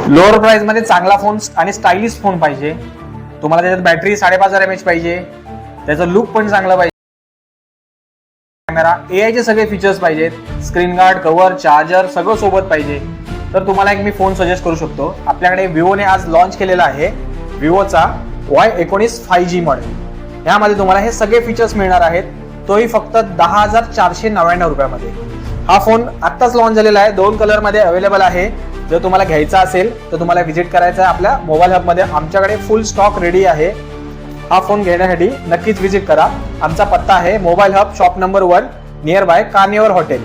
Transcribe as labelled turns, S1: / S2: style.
S1: Lower price मध्ये चांगला phone आणि स्टायलिश फोन पाहिजे तुम्हाला, त्याच्यात बॅटरी 5.5 mAh पाहिजे, त्याचं लुक पण चांगला पाहिजे, कॅमेरा AI चे सगळे फीचर्स पाहिजेत, स्क्रीन गार्ड, कव्हर, चार्जर सगळं सोबत पाहिजे, तर तुम्हाला एक मी फोन सजेस्ट करू शकतो. आपल्याकडे विवोने आज लॉन्च केलेला आहे विवोचा Y19 5G मॉडेल. यामध्ये तुम्हाला हे सगळे फीचर्स मिळणार आहेत, तोही फक्त 10,499 रुपयामध्ये. हा फोन आत्ताच लॉन्च झालेला आहे, 2 कलर मध्ये अवेलेबल आहे. जर तुम्हाला घ्यायचा असेल तर तुम्हाला व्हिजिट करायचं आहे आपल्या मोबाईल हब मध्ये. आमच्याकडे फुल स्टॉक रेडी आहे. हा फोन घेण्यासाठी नक्कीच व्हिजिट करा. आमचा पत्ता आहे mobile hub shop number 1 near by carnival hotel.